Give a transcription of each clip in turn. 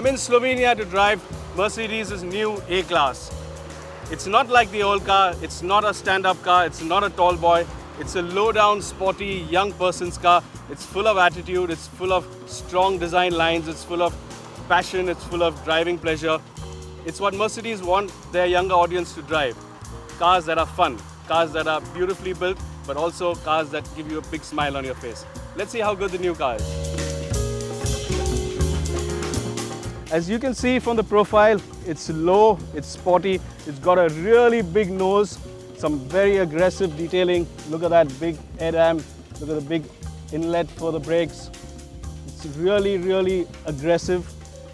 I'm in Slovenia to drive Mercedes' new A-Class. It's not like the old car, it's not a stand-up car, it's not a tall boy. It's a low-down, sporty, young person's car. It's full of attitude, it's full of strong design lines, it's full of passion, it's full of driving pleasure. It's what Mercedes want their younger audience to drive. Cars that are fun, cars that are beautifully built, but also cars that give you a big smile on your face. Let's see how good the new car is. As you can see from the profile, it's low, it's sporty, it's got a really big nose, some very aggressive detailing. Look at that big head amp, look at the big inlet for the brakes. It's really, really aggressive.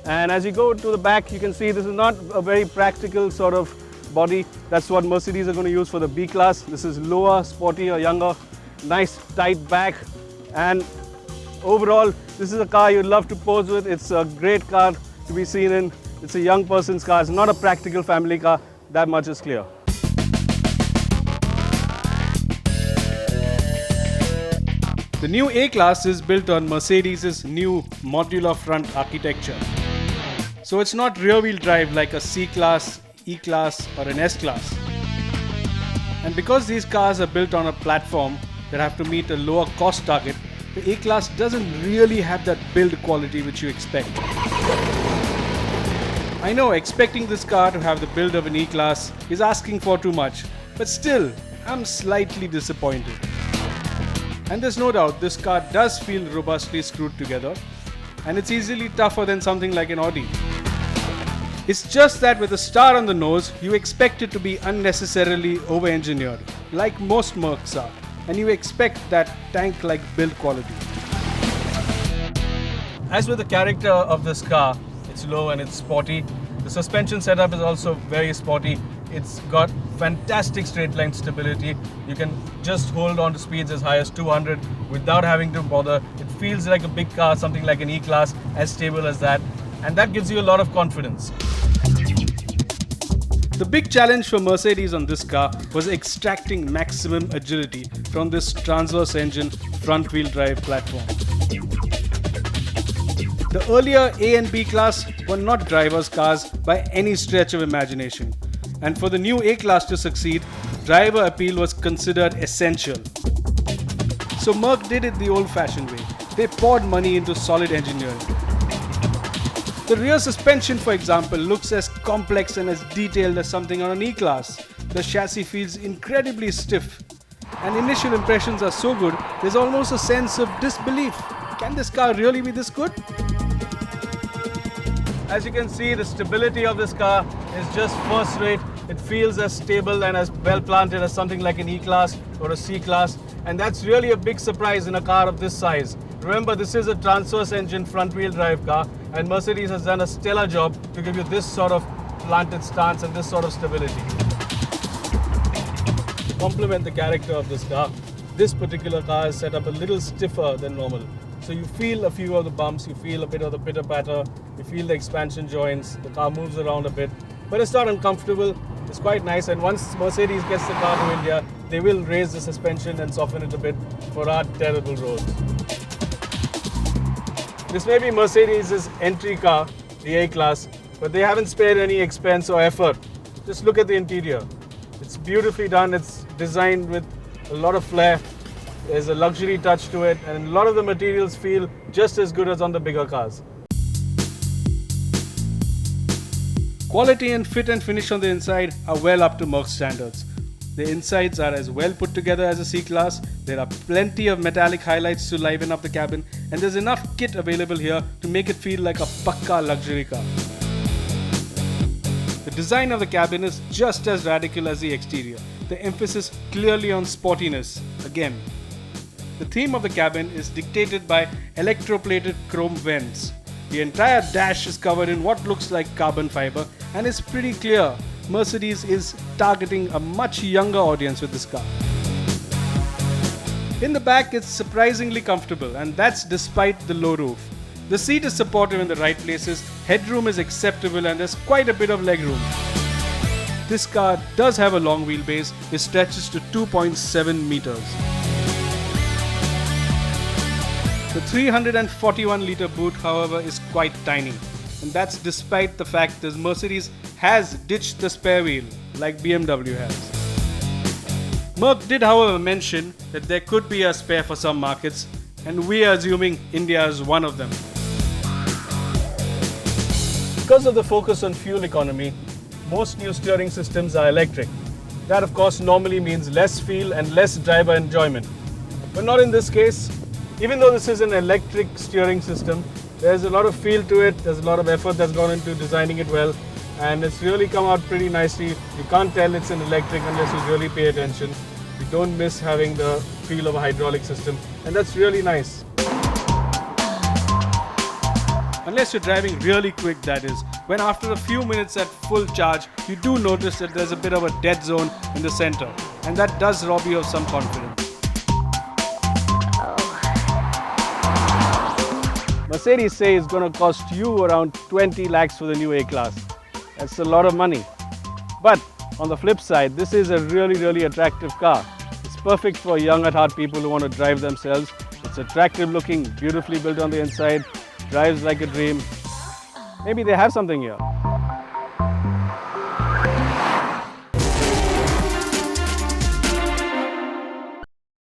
And as you go to the back, you can see this is not a very practical sort of body. That's what Mercedes are going to use for the B-Class. This is lower, sportier, younger, nice tight back. And overall, this is a car you'd love to pose with. It's a great car to be seen in. It's a young person's car. It's not a practical family car. That much is clear. The new A-Class is built on Mercedes' new modular front architecture. So it's not rear-wheel drive like a C-Class, E-Class or an S-Class. And because these cars are built on a platform that have to meet a lower cost target, the A-Class doesn't really have that build quality which you expect. I know expecting this car to have the build of an E-Class is asking for too much, but still, I'm slightly disappointed. And there's no doubt this car does feel robustly screwed together, and it's easily tougher than something like an Audi. It's just that with a star on the nose, you expect it to be unnecessarily over-engineered, like most MERCs are, and you expect that tank-like build quality. As with the character of this car, it's low and it's sporty. The suspension setup is also very sporty. It's got fantastic straight line stability. You can just hold on to speeds as high as 200 without having to bother. It feels like a big car, something like an E-Class, as stable as that. And that gives you a lot of confidence. The big challenge for Mercedes on this car was extracting maximum agility from this transverse engine front wheel drive platform. The earlier A and B class were not drivers' cars by any stretch of imagination. And for the new A-Class to succeed, driver appeal was considered essential. So MERC did it the old-fashioned way. They poured money into solid engineering. The rear suspension, for example, looks as complex and as detailed as something on an E-Class. The chassis feels incredibly stiff. And initial impressions are so good, there's almost a sense of disbelief. Can this car really be this good? As you can see, the stability of this car is just first rate. It feels as stable and as well planted as something like an E-Class or a C-Class. And that's really a big surprise in a car of this size. Remember, this is a transverse engine front wheel drive car, and Mercedes has done a stellar job to give you this sort of planted stance and this sort of stability. To complement the character of this car, this particular car is set up a little stiffer than normal. So you feel a few of the bumps, you feel a bit of the pitter-patter, you feel the expansion joints, the car moves around a bit. But it's not uncomfortable, it's quite nice, and once Mercedes gets the car to India, they will raise the suspension and soften it a bit for our terrible roads. This may be Mercedes' entry car, the A-Class, but they haven't spared any expense or effort. Just look at the interior. It's beautifully done, it's designed with a lot of flair. There's a luxury touch to it, and a lot of the materials feel just as good as on the bigger cars. Quality and fit and finish on the inside are well up to MERC standards. The insides are as well put together as a C-Class. There are plenty of metallic highlights to liven up the cabin, and there's enough kit available here to make it feel like a pakka luxury car. The design of the cabin is just as radical as the exterior. The emphasis clearly on sportiness again. The theme of the cabin is dictated by electroplated chrome vents. The entire dash is covered in what looks like carbon fiber, and it's pretty clear Mercedes is targeting a much younger audience with this car. In the back, it's surprisingly comfortable, and that's despite the low roof. The seat is supportive in the right places, headroom is acceptable, and there's quite a bit of legroom. This car does have a long wheelbase, it stretches to 2.7 meters. The 341-litre boot, however, is quite tiny. And that's despite the fact that Mercedes has ditched the spare wheel like BMW has. Merc did however mention that there could be a spare for some markets, and we are assuming India is one of them. Because of the focus on fuel economy, most new steering systems are electric. That of course normally means less feel and less driver enjoyment. But not in this case. Even though this is an electric steering system, there's a lot of feel to it, there's a lot of effort that's gone into designing it well, and it's really come out pretty nicely. You can't tell it's an electric unless you really pay attention. You don't miss having the feel of a hydraulic system, and that's really nice. Unless you're driving really quick, that is, when after a few minutes at full charge, you do notice that there's a bit of a dead zone in the center, and that does rob you of some confidence. Mercedes say it's going to cost you around 20 lakhs for the new A-Class. That's a lot of money. But on the flip side, this is a really attractive car. It's perfect for young at heart people who want to drive themselves. It's attractive looking, beautifully built on the inside, drives like a dream. Maybe they have something here.